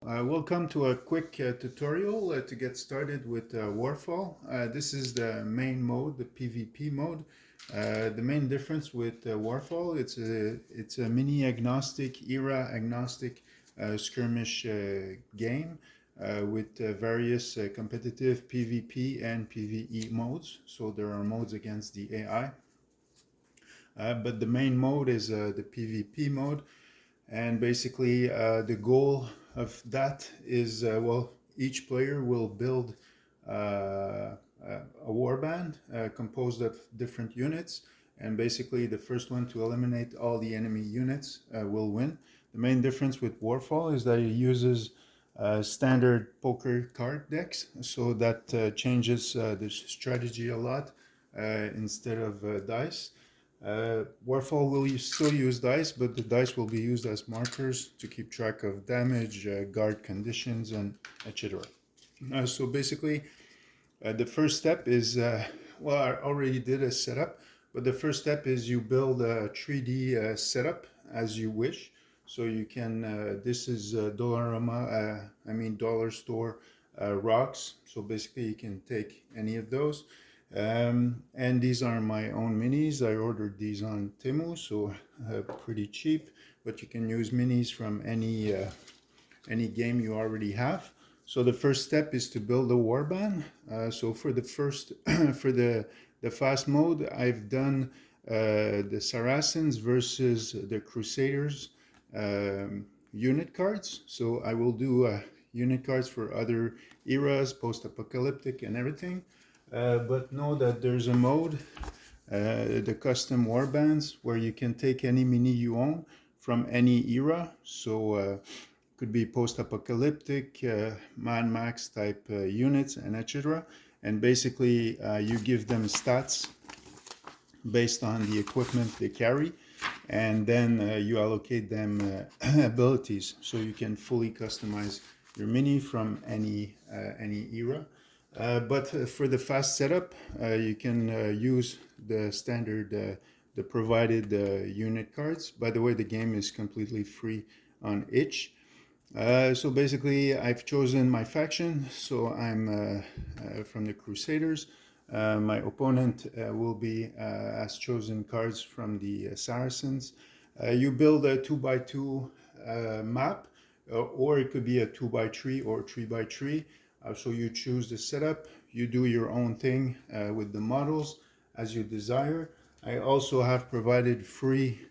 Welcome to a quick tutorial to get started with Warfall. This is the main mode, the PvP mode. The main difference with Warfall, it's a mini agnostic, era agnostic skirmish game with various competitive PvP and PvE modes. So there are modes against the AI. But the main mode is the PvP mode, and basically the goal of that is each player will build a warband composed of different units, and basically the first one to eliminate all the enemy units will win. The main difference with Warfall is that it uses standard poker card decks, so that changes the strategy a lot instead of dice. Warfall will still use dice, but the dice will be used as markers to keep track of damage, guard conditions, and etc. So basically, the first step is, I already did a setup, but the first step is you build a 3D setup as you wish. So you can, this is dollar store rocks. So basically you can take any of those. And these are my own minis. I ordered these on Temu, so pretty cheap, but you can use minis from any game you already have. So the first step is to build a warband. So for the first, for the fast mode, I've done the Saracens versus the Crusaders unit cards. So I will do unit cards for other eras, post-apocalyptic and everything. But know that there's a mode, the custom warbands, where you can take any mini you own from any era. So could be post-apocalyptic, Mad Max type units, and etc. And basically, you give them stats based on the equipment they carry, and then you allocate them abilities, so you can fully customize your mini from any era. But for the fast setup, you can use the standard, the provided unit cards. By the way, the game is completely free on itch. So basically, I've chosen my faction. So I'm from the Crusaders. My opponent will be has chosen cards from the Saracens. You build a 2x2 map, or it could be a 2x3 or 3x3. So you choose the setup, you do your own thing with the models as you desire. I also have provided free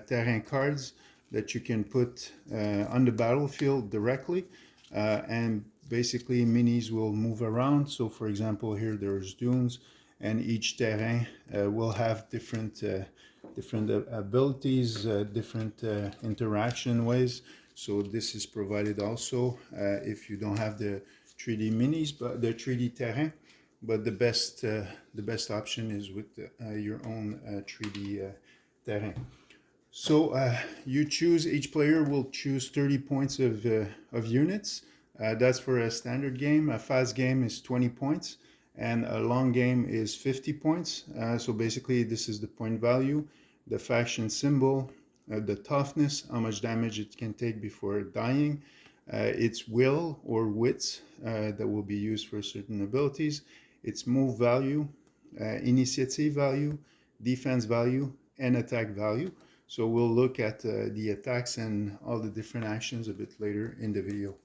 terrain cards that you can put on the battlefield directly, and basically minis will move around. So for example, here there's dunes, and each terrain will have different abilities, different interaction ways. So this is provided also if you don't have the 3D minis, but the 3D terrain. But the best option is with your own 3D terrain. So you choose, each player will choose 30 points of units. That's for a standard game. A fast game is 20 points, and a long game is 50 points. So basically, this is the point value, the faction symbol, the toughness, how much damage it can take before dying, its will or wits that will be used for certain abilities, its move value, initiative value, defense value, and attack value. So we'll look at the attacks and all the different actions a bit later in the video.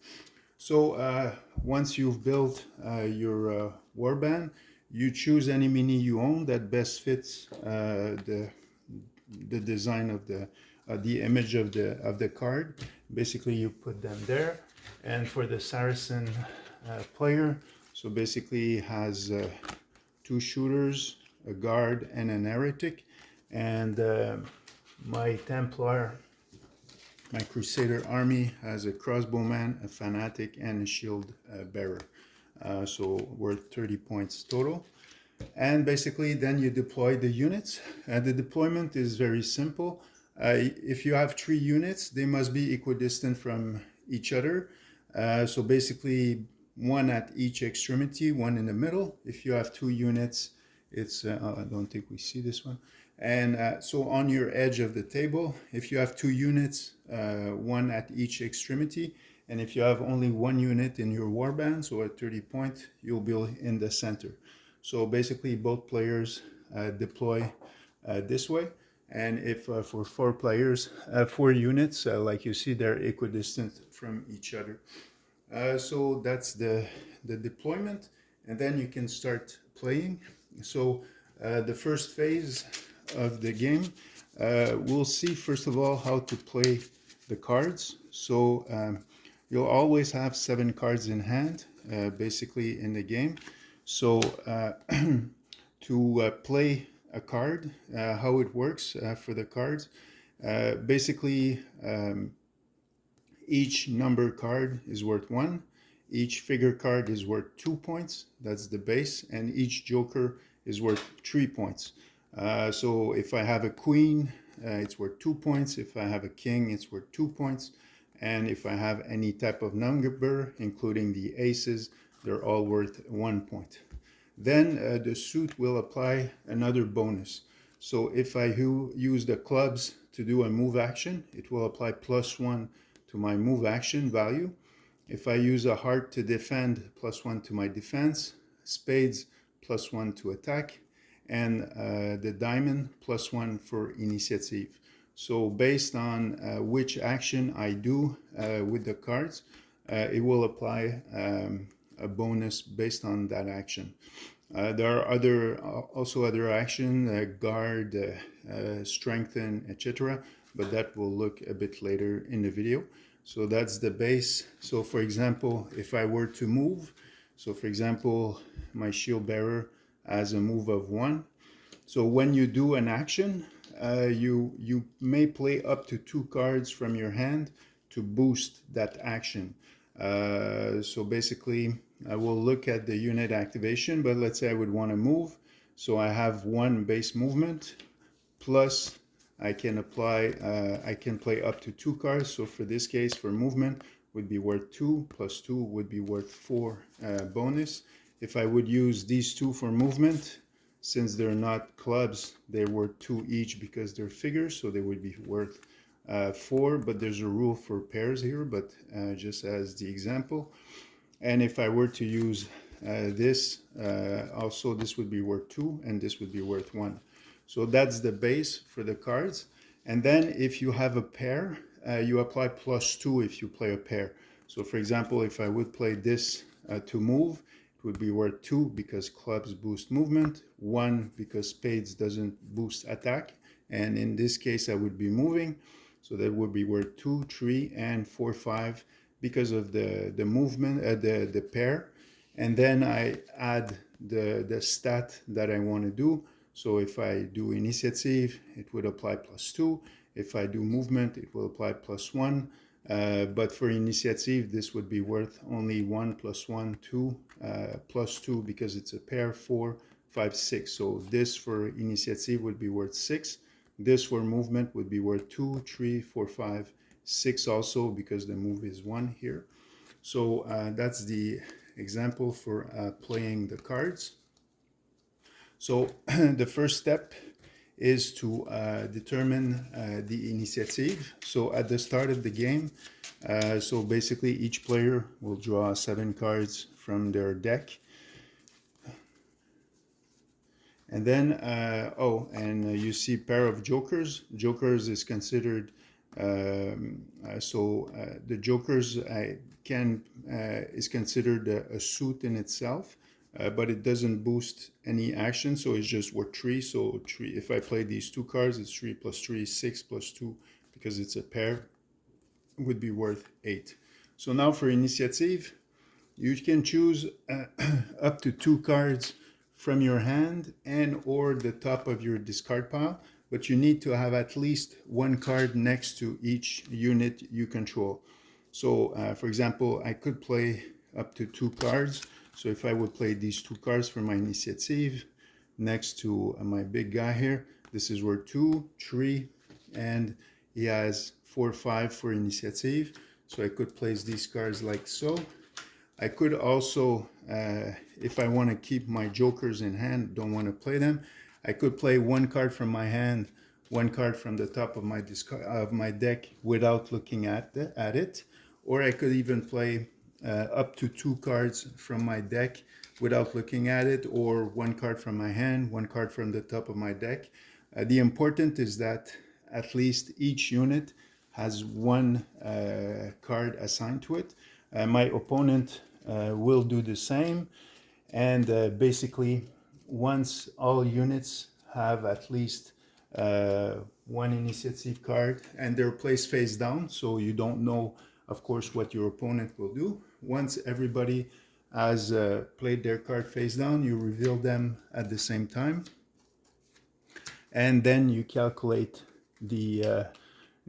So once you've built your warband, you choose any mini you own that best fits the design of the image of the card. Basically, you put them there. And for the Saracen player, so basically has two shooters, a guard, and an heretic. And my Templar, my Crusader army has a crossbowman, a fanatic, and a shield bearer. So worth 30 points total. And basically then you deploy the units. The deployment is very simple. If you have 3 units, they must be equidistant from each other. So basically one at each extremity, one in the middle. If you have 2 units, it's, I don't think we see this one. And so on your edge of the table, if you have 2 units, one at each extremity, And if you have only one unit in your warband, so at 30 point, you'll be in the center. So basically both players deploy this way. And if for 4 players, 4 units, like you see, they're equidistant from each other. So that's the deployment, and then you can start playing. So the first phase of the game, we'll see first of all how to play the cards. So you'll always have 7 cards in hand, basically in the game. So to play a card, how it works for the cards, basically each number card is worth 1. Each figure card is worth 2 points. That's the base. And each joker is worth 3 points. So if I have a queen, it's worth 2 points. If I have a king, it's worth 2 points. And if I have any type of number, including the aces, they're all worth 1 point. Then the suit will apply another bonus. So if I use the clubs to do a move action, it will apply +1 to my move action value. If I use a heart to defend, +1 to my defense, spades, +1 to attack, and the diamond, +1 for initiative. So based on which action I do with the cards, it will apply a bonus based on that action. There are also other actions, guard, strengthen, etc., but that will look a bit later in the video. So that's the base. So for example, if I were to move, so for example, my shield bearer has a move of 1. So when you do an action, you may play up to 2 cards from your hand to boost that action. So basically, I will look at the unit activation, but let's say I would want to move. So I have 1 base movement, plus I can apply, I can play up to 2 cards. So for this case, for movement, would be worth 2, plus 2 would be worth 4 bonus. If I would use these 2 for movement, since they're not clubs, they're worth 2 each because they're figures, so they would be worth 4, but there's a rule for pairs here, but just as the example. And if I were to use this, also this would be worth 2, and this would be worth 1. So that's the base for the cards. And then if you have a pair, you apply +2 if you play a pair. So for example, if I would play this to move, it would be worth 2 because clubs boost movement, 1 because spades doesn't boost attack. And in this case, I would be moving. So that would be worth 2, 3, and 4, 5 because of the movement, the pair. And then I add the stat that I want to do. So if I do initiative, it would apply +2. If I do movement, it will apply +1. But for initiative, this would be worth only 1 + 1, 2, +2 because it's a pair, 4, 5, 6. So this for initiative would be worth 6. This for movement would be worth 2, 3, 4, 5, 6 also because the move is 1 here. So that's the example for playing the cards. So the first step is to determine the initiative. So at the start of the game, so basically each player will draw 7 cards from their deck. And then, you see pair of jokers. Jokers is considered, the jokers is considered a suit in itself. But it doesn't boost any action, so it's just worth 3. So 3, if I play these 2 cards, it's 3 + 3, 6 + 2, because it's a pair, would be worth 8. So now for initiative, you can choose up to 2 cards from your hand and or the top of your discard pile, but you need to have at least 1 card next to each unit you control. So for example, I could play up to 2 cards. So if I would play these 2 cards for my initiative next to my big guy here, this is worth 2, 3, and he has 4, 5 for initiative. So I could place these cards like so. I could also, if I want to keep my jokers in hand, don't want to play them, I could play 1 card from my hand, 1 card from the top of my deck without looking at it. or I could even play up to 2 cards from my deck without looking at it, or 1 card from my hand, 1 card from the top of my deck. The important is that at least each unit has 1 card assigned to it. My opponent will do the same, and basically once all units have at least 1 initiative card and they're placed face down, so you don't know of course what your opponent will do. Once everybody has played their card face down, you reveal them at the same time, and then you calculate the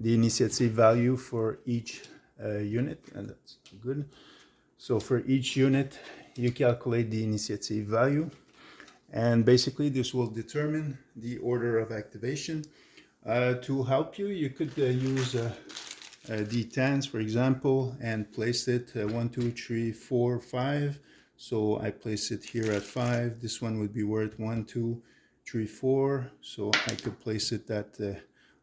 initiative value for each unit, and that's good. So for each unit you calculate the initiative value, and basically this will determine the order of activation. To help you, you could use D10s, for example, and place it 1, 2, 3, 4, 5. So I place it here at 5. This one would be worth 1, 2, 3, 4. So I could place it at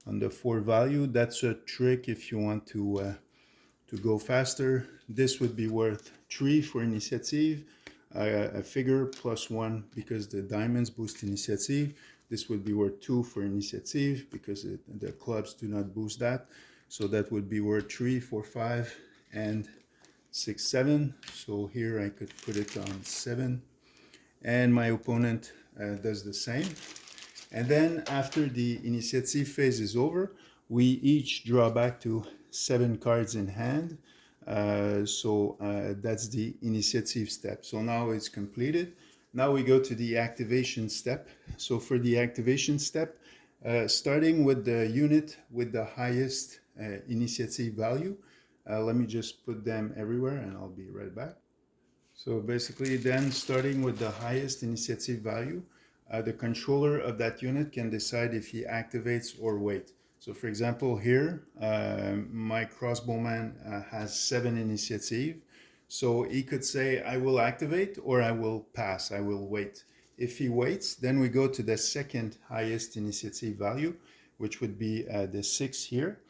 on the 4 value. That's a trick if you want to go faster. This would be worth 3 for initiative. A figure plus 1 because the diamonds boost initiative. This would be worth 2 for initiative because the clubs do not boost that. So that would be worth 3, 4, 5, and 6, 7. So here I could put it on 7. And my opponent does the same. And then after the initiative phase is over, we each draw back to 7 cards in hand. That's the initiative step. So now it's completed. Now we go to the activation step. So for the activation step, starting with the unit with the highest initiative value, let me just put them everywhere and I'll be right back. So basically then, starting with the highest initiative value, the controller of that unit can decide if he activates or wait. So for example here, my crossbowman has 7 initiative. So he could say, I will activate, or I will pass, I will wait. If he waits, then we go to the second highest initiative value, which would be the 6 here.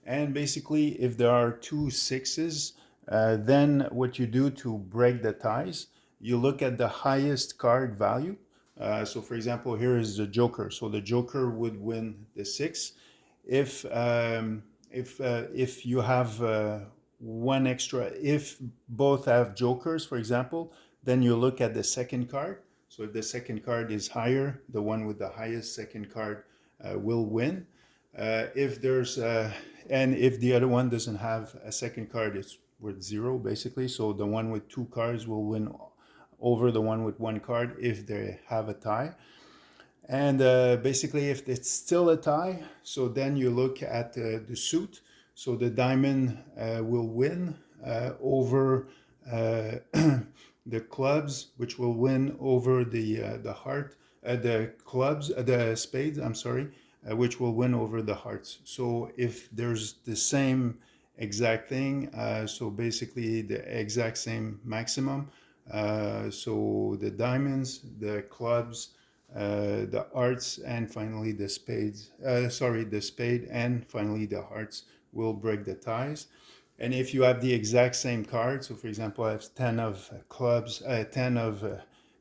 And basically, if there are 2 6s, then what you do to break the ties, you look at the highest card value. So for example, here is the Joker. So the Joker would win the 6. If you have 1 extra, if both have Jokers, for example, then you look at the second card. So if the second card is higher, the one with the highest second card will win. If there's and if the other one doesn't have a second card, it's worth 0 basically. So the one with 2 cards will win over the one with 1 card if they have a tie. And basically, if it's still a tie, so then you look at the suit. So the diamond will win over the clubs, which will win over the heart, the clubs, the spades, I'm sorry, which will win over the hearts. So if there's the same exact thing, so basically the exact same maximum, so the diamonds, the clubs, the hearts, and finally the spades, the spade and finally the hearts will break the ties. And if you have the exact same card, so for example I have 10 of clubs, 10 of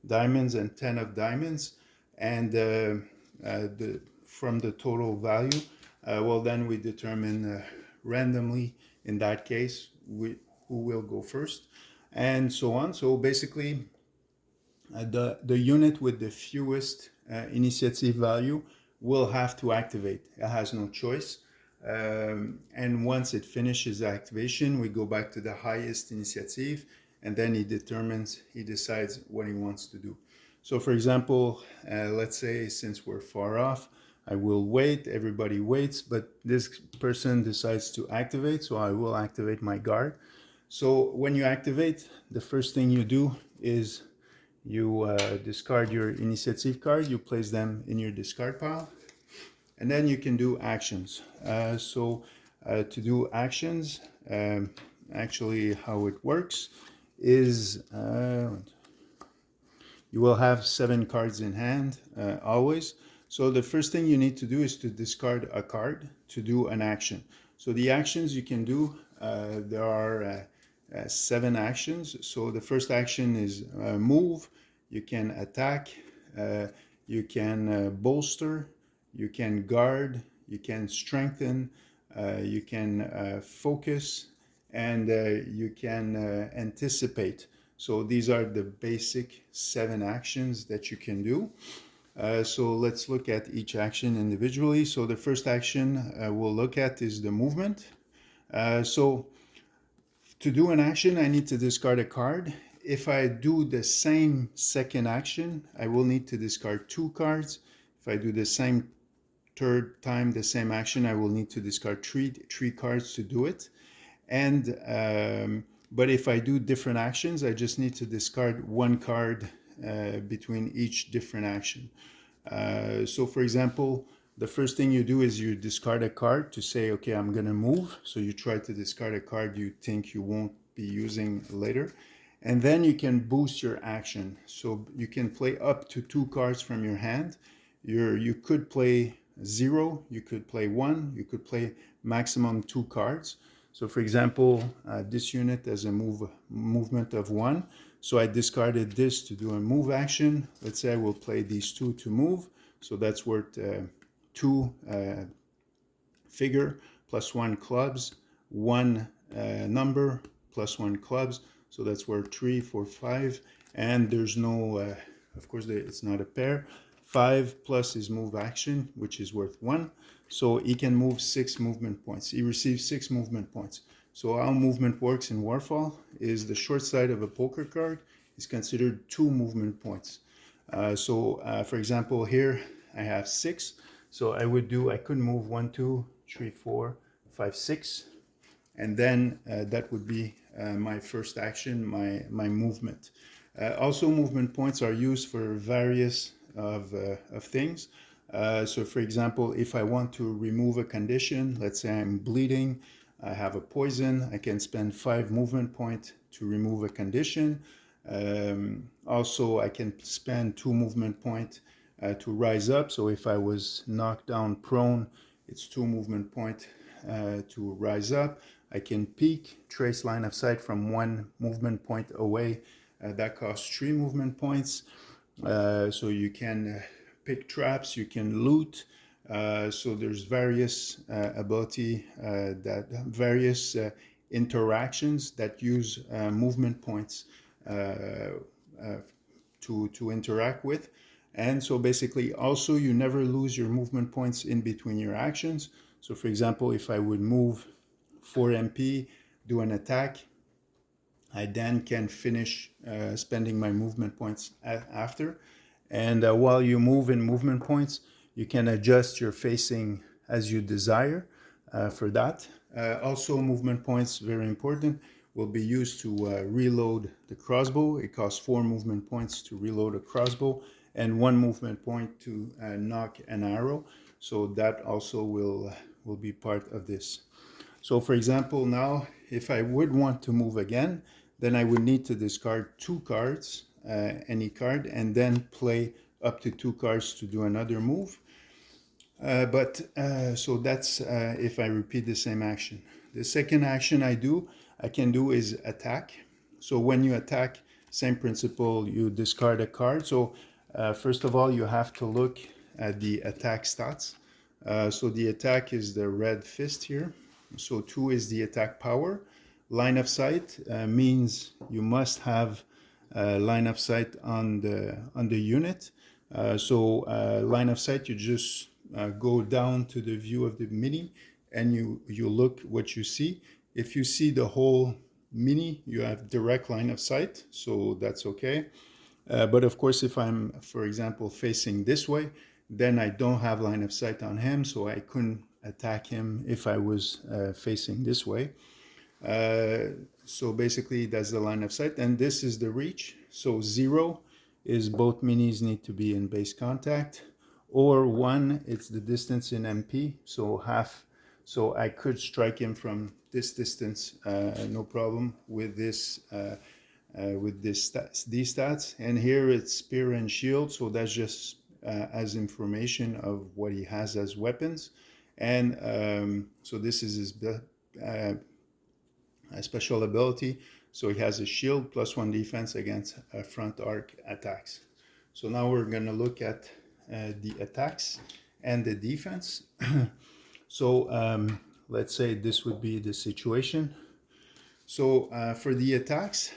diamonds and 10 of diamonds, and from the total value, well then we determine randomly in that case who will go first, and so on. So basically the unit with the fewest initiative value will have to activate. It has no choice. And once it finishes activation, we go back to the highest initiative, and then he decides what he wants to do. So for example, let's say since we're far off, I will wait, everybody waits, but this person decides to activate, so I will activate my guard. So when you activate, the first thing you do is you discard your initiative card, you place them in your discard pile, and then you can do actions. To do actions, actually how it works is you will have 7 cards in hand always. So the first thing you need to do is to discard a card to do an action. So the actions you can do there are 7 actions. So the first action is move. You can attack, you can bolster, you can guard, you can strengthen, you can focus, and you can anticipate. So these are the basic 7 actions that you can do. So let's look at each action individually. So the first action we'll look at is the movement. So to do an action, I need to discard a card. If I do the same second action, I will need to discard 2 cards. If I do the same third time the same action, I will need to discard three cards to do it. And but if I do different actions, I just need to discard 1 card between each different action. So for example, the first thing you do is you discard a card to say, okay, I'm going to move. So you try to discard a card you think you won't be using later. And then you can boost your action. So you can play up to 2 cards from your hand. You could play 0, you could play 1, you could play maximum 2 cards. So for example, this unit has a movement of 1. So I discarded this to do a move action. Let's say I will play these 2 to move. So that's worth 2 figure plus 1 clubs, 1 number plus 1 clubs. So that's worth 3, 4, 5. And there's no, of course, it's not a pair. 5 plus his move action, which is worth 1. So he can move 6 movement points. He receives 6 movement points. So how movement works in Warfall is the short side of a poker card is considered 2 movement points. For example, here I have 6. So I could move 1, 2, 3, 4, 5, 6. And then that would be my first action, my movement. Also, movement points are used for various of things. So for example, if I want to remove a condition, let's say I'm bleeding, I have a poison, I can spend 5 movement points to remove a condition. Also, I can spend 2 movement points to rise up. So if I was knocked down prone, it's 2 movement points to rise up. I can peek, trace line of sight from 1 movement point away. That costs 3 movement points. So you can pick traps, you can loot. So there's various ability, various interactions that use movement points to interact with. And so basically also you never lose your movement points in between your actions. So for example, if I would move 4 MP, do an attack, I then can finish spending my movement points after. And while you move in movement points, you can adjust your facing as you desire for that. Also, movement points, very important, will be used to reload the crossbow. It costs 4 movement points to reload a crossbow and 1 movement point to knock an arrow. So that also will be part of this. So for example, now if I would want to move again, then I would need to discard 2 cards, any card, and then play up to 2 cards to do another move. So that's if I repeat the same action. The second action I can do is attack. So when you attack, same principle, you discard a card. So first of all, you have to look at the attack stats. So the attack is the red fist here. So 2 is the attack power. Line of sight means you must have line of sight on the unit. Line of sight, you just go down to the view of the mini and you look what you see. If you see the whole mini, you have direct line of sight, so that's okay. But of course, if I'm, for example, facing this way, then I don't have line of sight on him, so I couldn't attack him if I was facing this way. So basically that's the line of sight, and this is the reach. So 0 is both minis need to be in base contact, or 1, it's the distance in MP, so half. So I could strike him from this distance, no problem with this these stats. And here it's spear and shield, so that's just as information of what he has as weapons. And so this is his a special ability. So he has a shield +1 defense against front arc attacks. So now we're going to look at the attacks and the defense. So let's say this would be the situation. So for the attacks,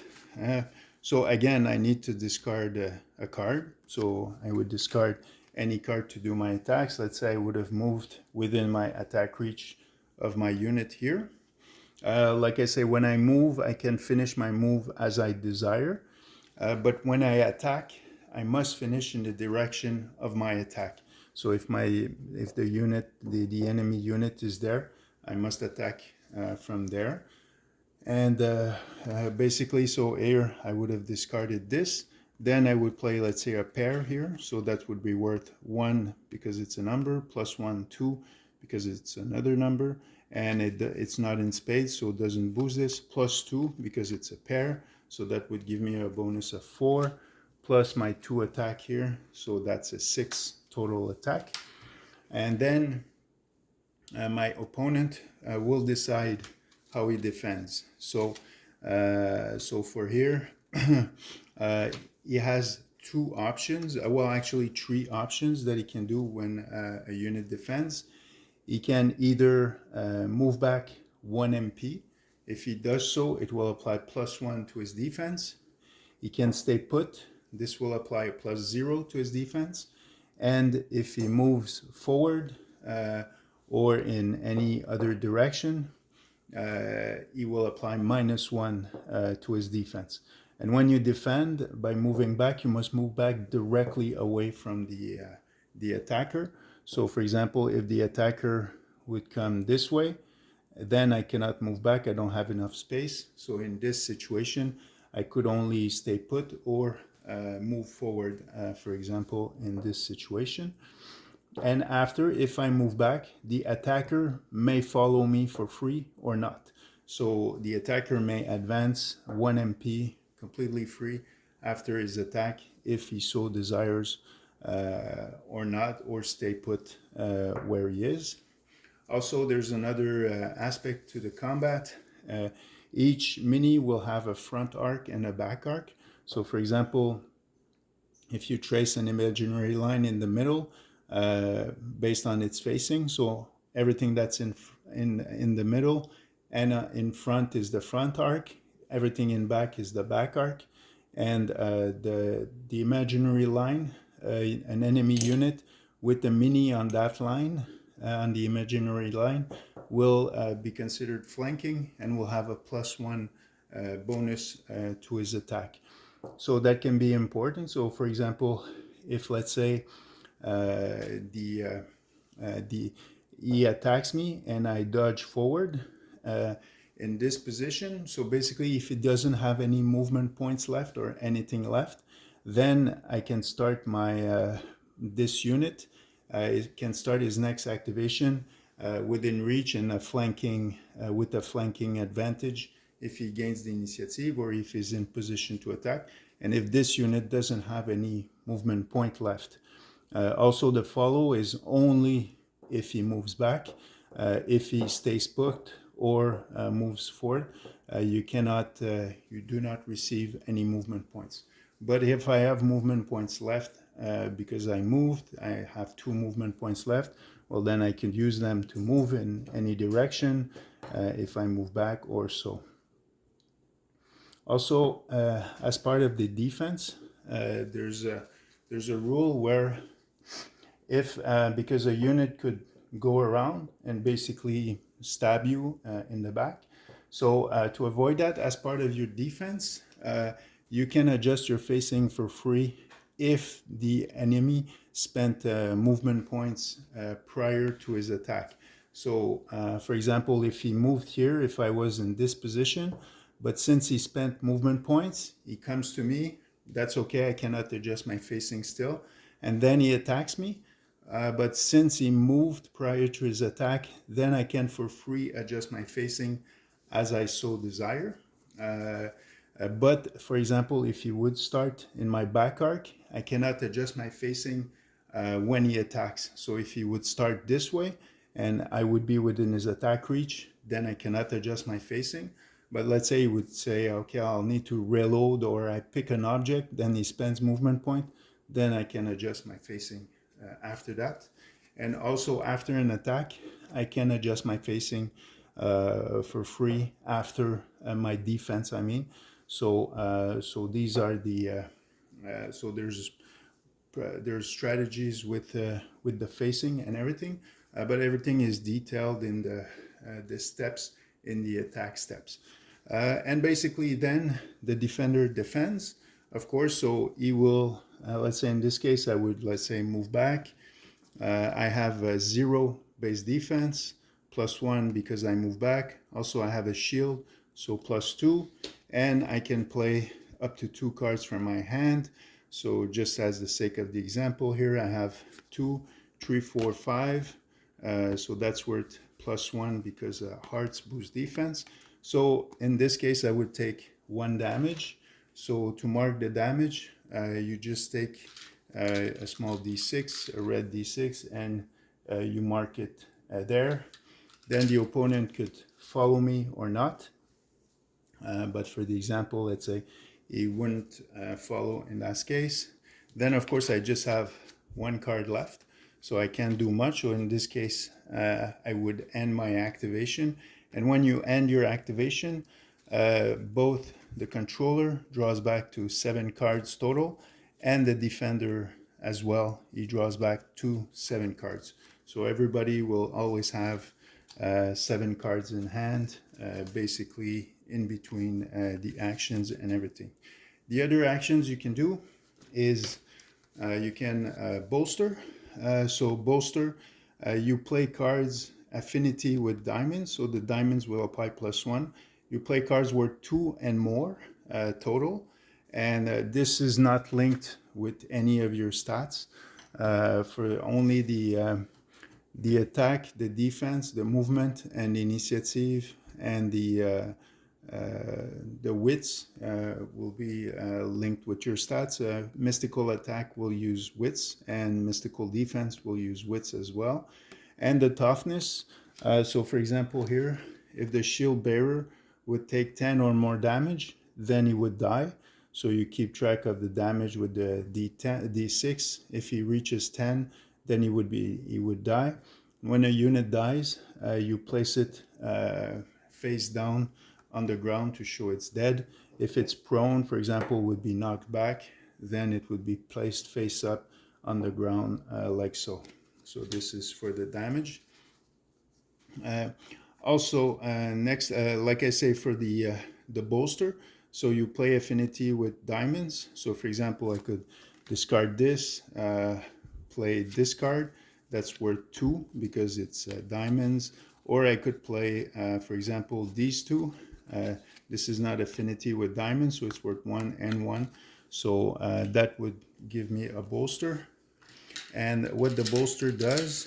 so again, I need to discard a card. So I would discard any card to do my attacks. Let's say I would have moved within my attack reach of my unit here. Like I say, when I move, I can finish my move as I desire. But when I attack, I must finish in the direction of my attack. So if the unit, the enemy unit is there, I must attack from there. And basically, so here I would have discarded this. Then I would play, let's say, a pair here. So that would be worth 1 because it's a number, +1, 2 because it's another number. And it's not in spades, so it doesn't boost this. +2 because it's a pair. So that would give me a bonus of 4 plus my 2 attack here. So that's a 6 total attack. And then my opponent will decide how he defends. So for here, he has 2 options. Well, actually 3 options that he can do when a unit defends. He can either move back 1 MP. If he does so, it will apply +1 to his defense. He can stay put. This will apply a +0 to his defense. And if he moves forward or in any other direction, he will apply -1 to his defense. And when you defend by moving back, you must move back directly away from the attacker. So for example, if the attacker would come this way, then I cannot move back. I don't have enough space. So in this situation, I could only stay put or move forward, for example, in this situation. And after, if I move back, the attacker may follow me for free or not. So the attacker may advance 1 MP completely free after his attack if he so desires or not, or stay put where he is. Also, there's another aspect to the combat. Each mini will have a front arc and a back arc. So for example, if you trace an imaginary line in the middle based on its facing, so everything that's in the middle and in front is the front arc, everything in back is the back arc, and the imaginary line, an enemy unit with the mini on that line, on the imaginary line, will be considered flanking and will have a +1 bonus to his attack. So that can be important. So for example, if let's say he attacks me and I dodge forward in this position, so basically if it doesn't have any movement points left or anything left, then I can start my this unit. It can start his next activation within reach and with a flanking advantage if he gains the initiative or if he's in position to attack, and if this unit doesn't have any movement point left. Also, the follow is only if he moves back. If he stays put or moves forward, you do not receive any movement points. But if I have movement points left, because I moved, I have 2 movement points left, well then I can use them to move in any direction if I move back or so. Also, as part of the defense, there's a rule where if because a unit could go around and basically stab you in the back, so to avoid that, as part of your defense, you can adjust your facing for free if the enemy spent movement points prior to his attack. So for example, if he moved here, if I was in this position, but since he spent movement points, he comes to me, that's okay, I cannot adjust my facing still, and then he attacks me. But since he moved prior to his attack, then I can for free adjust my facing as I so desire. But for example, if he would start in my back arc, I cannot adjust my facing when he attacks. So if he would start this way and I would be within his attack reach, then I cannot adjust my facing. But let's say he would say, okay, I'll need to reload, or I pick an object, then he spends movement point, then I can adjust my facing after that. And also after an attack, I can adjust my facing for free after my defense, I mean. So these are so there's strategies with the facing and everything, but everything is detailed in the steps in the attack steps. And basically then the defender defends, of course, so he will, let's say in this case, I would, let's say, move back. I have a 0 base defense, +1 because I move back. Also, I have a shield, so +2, and I can play up to 2 cards from my hand. So just as the sake of the example here, I have 2, 3, 4, 5. So that's worth +1 because hearts boost defense. So in this case, I would take 1 damage. So to mark the damage, you just take a small d6, a red d6, and you mark it there. Then the opponent could follow me or not. But for the example, let's say he wouldn't follow in that case. Then, of course, I just have 1 card left, so I can't do much. So in this case, I would end my activation. And when you end your activation, both the controller draws back to 7 cards total, and the defender as well, he draws back to 7 cards. So everybody will always have 7 cards in hand, basically in between the actions and everything. The other actions you can do is you can bolster. So bolster, you play cards affinity with diamonds, so the diamonds will apply +1. You play cards worth 2 and more total, and this is not linked with any of your stats. For only the attack, the defense, the movement, and the initiative, and the wits will be linked with your stats. Mystical attack will use wits, and mystical defense will use wits as well. And the toughness, so for example here, if the shield bearer would take 10 or more damage, then he would die. So you keep track of the damage with the D6. If he reaches 10, then he would die. When a unit dies, you place it face down on the ground to show it's dead. If it's prone, for example, would be knocked back, then it would be placed face up on the ground like so. So this is for the damage. Also, next, like I say, for the bolster, so you play affinity with diamonds. So for example, I could discard this, play this card, that's worth 2 because it's diamonds. Or I could play, for example, these two. This is not affinity with diamonds, so it's worth 1 and 1. So that would give me a bolster. And what the bolster does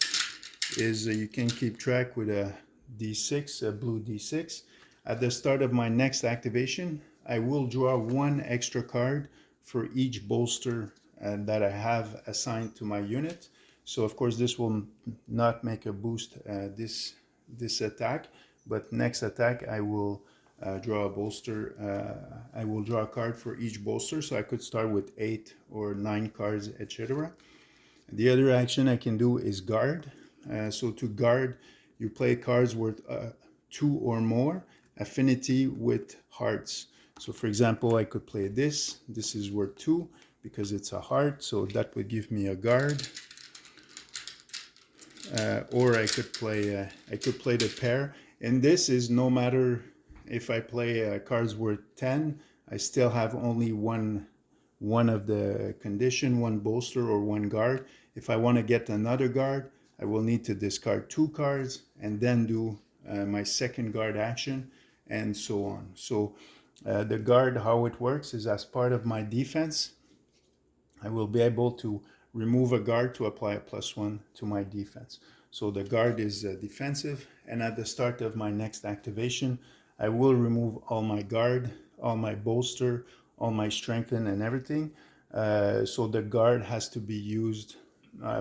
is you can keep track with a D6, a blue D6. At the start of my next activation, I will draw 1 extra card for each bolster that I have assigned to my unit. So of course this will not make a boost this attack, but next attack I will draw a bolster. I will draw a card for each bolster, so I could start with 8 or 9 cards, etc. The other action I can do is guard. So to guard, you play cards worth 2 or more, affinity with hearts. So for example, I could play this. This is worth 2 because it's a heart, so that would give me a guard. Or I could play the pair. And this is no matter if I play cards worth 10, I still have only one of the condition, 1 bolster or 1 guard. If I want to get another guard, I will need to discard 2 cards and then do my second guard action, and so on. So the guard, how it works is as part of my defense, I will be able to remove a guard to apply a +1 to my defense. So the guard is defensive, and at the start of my next activation, I will remove all my guard, all my bolster, all my strengthen and everything. So the guard has to be used,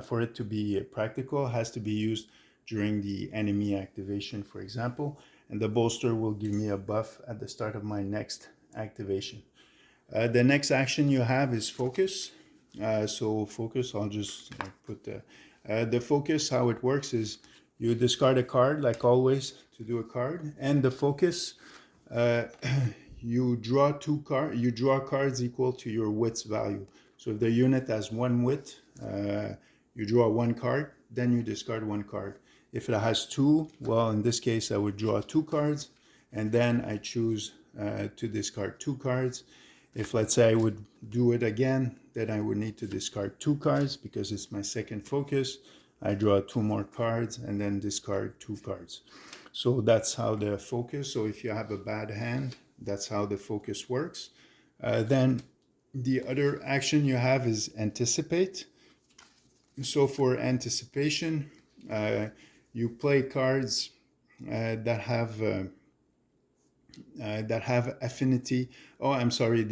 for it to be practical, has to be used during the enemy activation, for example. and the bolster will give me a buff at the start of my next activation. The next action you have is focus. So focus, I'll just put the focus. How it works is you discard a card like always to do a card, and the focus you draw you draw cards equal to your wit's value. So if the unit has 1 wit, you draw 1 card, then you discard 1 card. If it has 2, well, in this case I would draw 2 cards, and then I choose to discard 2 cards. If, let's say, I would do it again, then I would need to discard 2 cards because it's my second focus. I draw 2 more cards and then discard 2 cards. So that's how the focus, so if you have a bad hand, that's how the focus works. Then the other action you have is anticipate. So for anticipation, you play cards that have affinity. Oh, I'm sorry.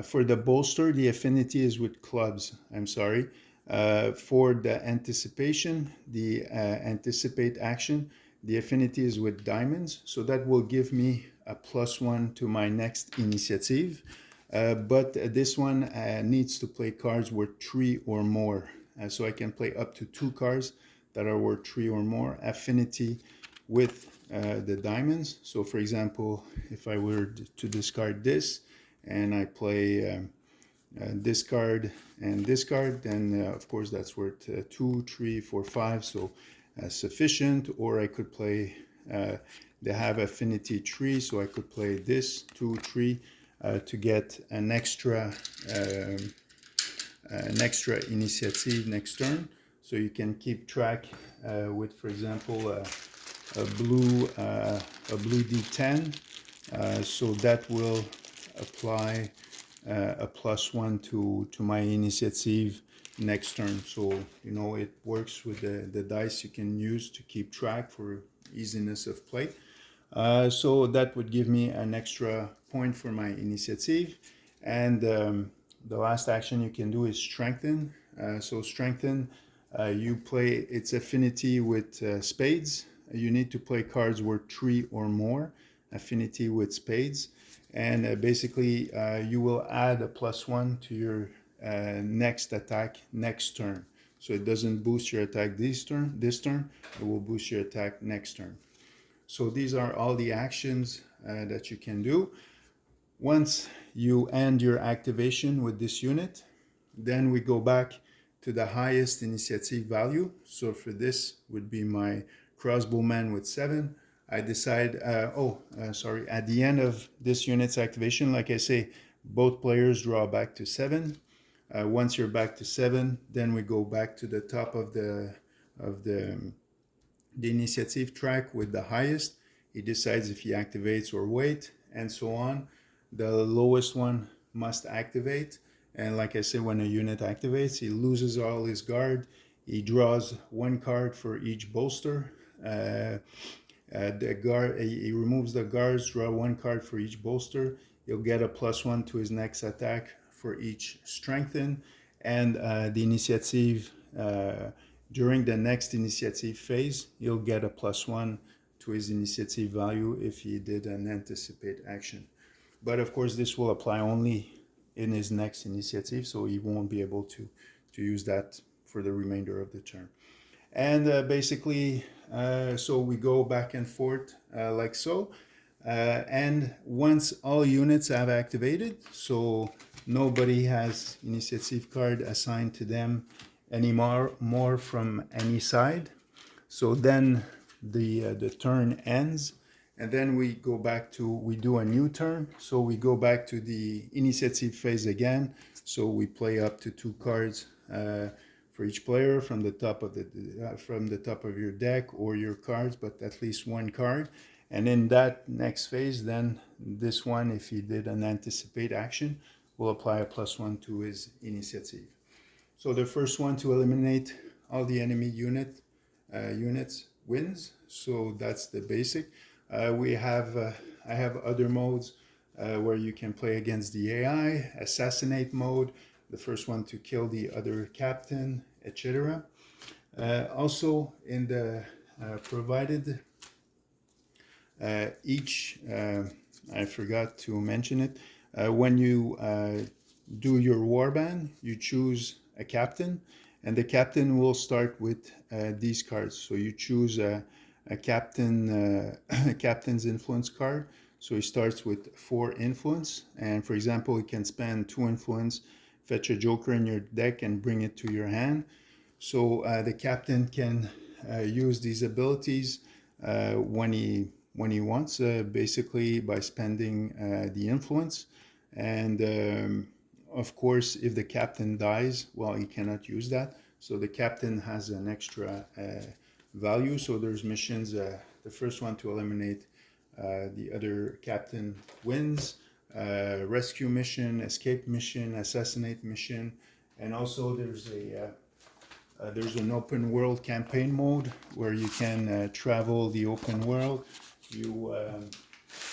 For the bolster, the affinity is with clubs. I'm sorry. For the anticipation, the anticipate action, the affinity is with diamonds. So that will give me a +1 to my next initiative. But this one needs to play cards worth 3 or more. So I can play up to 2 cards that are worth 3 or more. Affinity with the diamonds. So for example, if I were to discard this and I play this card and this card, then of course that's worth 2, 3, 4, 5, so sufficient. Or I could play, they have affinity 3, so I could play this 2, 3 to get an extra initiative next turn. So you can keep track with, for example, a blue D10, so that will apply a +1 to my initiative next turn. So you know, it works with the dice you can use to keep track for easiness of play. So that would give me an extra point for my initiative. And the last action you can do is strengthen. So strengthen, you play its affinity with spades. You need to play cards worth 3 or more, affinity with spades. And basically, you will add a +1 to your next attack next turn. So it doesn't boost your attack this turn, it will boost your attack next turn. So these are all the actions that you can do. Once you end your activation with this unit, then we go back to the highest initiative value. So for this would be my crossbowman with 7. I decide, at the end of this unit's activation, like I say, both players draw back to 7. Once you're back to 7, then we go back to the top of the initiative track with the highest. He decides if he activates or wait, and so on. The lowest one must activate. And like I said, when a unit activates, he loses all his guard. He draws 1 card for each bolster. He removes the guards, draw 1 card for each bolster. He'll get a +1 to his next attack for each strengthen. And the initiative, during the next initiative phase, he'll get a +1 to his initiative value if he did an anticipate action. But of course, this will apply only in his next initiative, so he won't be able to use that for the remainder of the turn. And basically, so we go back and forth like so. And once all units have activated, so nobody has initiative card assigned to them anymore from any side. So then the turn ends, and then we do a new turn. So we go back to the initiative phase again. So we play up to 2 cards for each player from the top of your deck or your cards, but at least 1 card. And in that next phase, then this one, if he did an anticipate action, will apply a +1 to his initiative. So the first one to eliminate all the enemy units wins. So that's the basic. I have other modes where you can play against the AI, assassinate mode, the first one to kill the other captain, etc. Also in the provided I forgot to mention it, when you do your warband, you choose a captain, and the captain will start with these cards. So you choose a captain, a captain's influence card. So he starts with 4 influence, and for example, you can spend 2 influence, fetch a joker in your deck, and bring it to your hand. So the captain can use these abilities when he wants, basically by spending the influence. And of course, if the captain dies, well, he cannot use that. So the captain has an extra value. So there's missions. The first one to eliminate the other captain wins. Rescue mission, escape mission, assassinate mission, and also there's an open world campaign mode where you can travel the open world.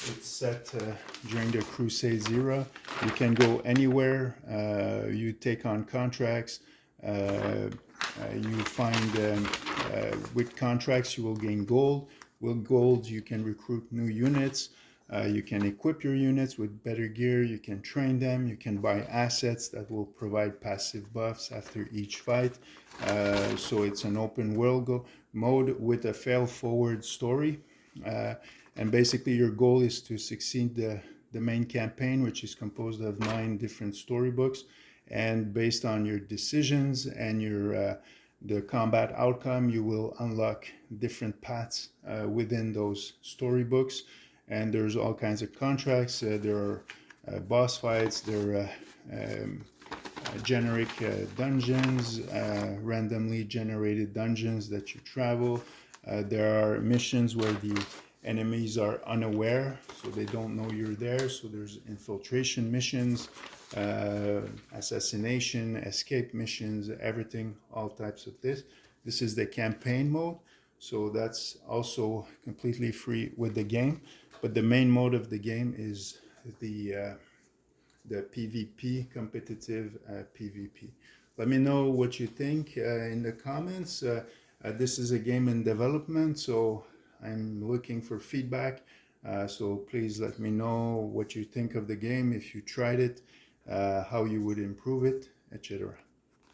It's set during the Crusades era. You can go anywhere. You take on contracts. You find with contracts you will gain gold. With gold you can recruit new units. You can equip your units with better gear. You can train them. You can buy assets that will provide passive buffs after each fight. So it's an open world mode with a fail-forward story. And basically your goal is to succeed the main campaign, which is composed of 9 different storybooks. And based on your decisions and your the combat outcome, you will unlock different paths within those storybooks. And there's all kinds of contracts. There are boss fights. There are generic dungeons, randomly generated dungeons that you travel. There are missions where the enemies are unaware, so they don't know you're there. So there's infiltration missions, assassination, escape missions, everything, all types of this. This is the campaign mode, so that's also completely free with the game. But the main mode of the game is the PvP, competitive PvP. Let me know what you think in the comments. This is a game in development, so I'm looking for feedback. So please let me know what you think of the game, if you tried it, how you would improve it, etc.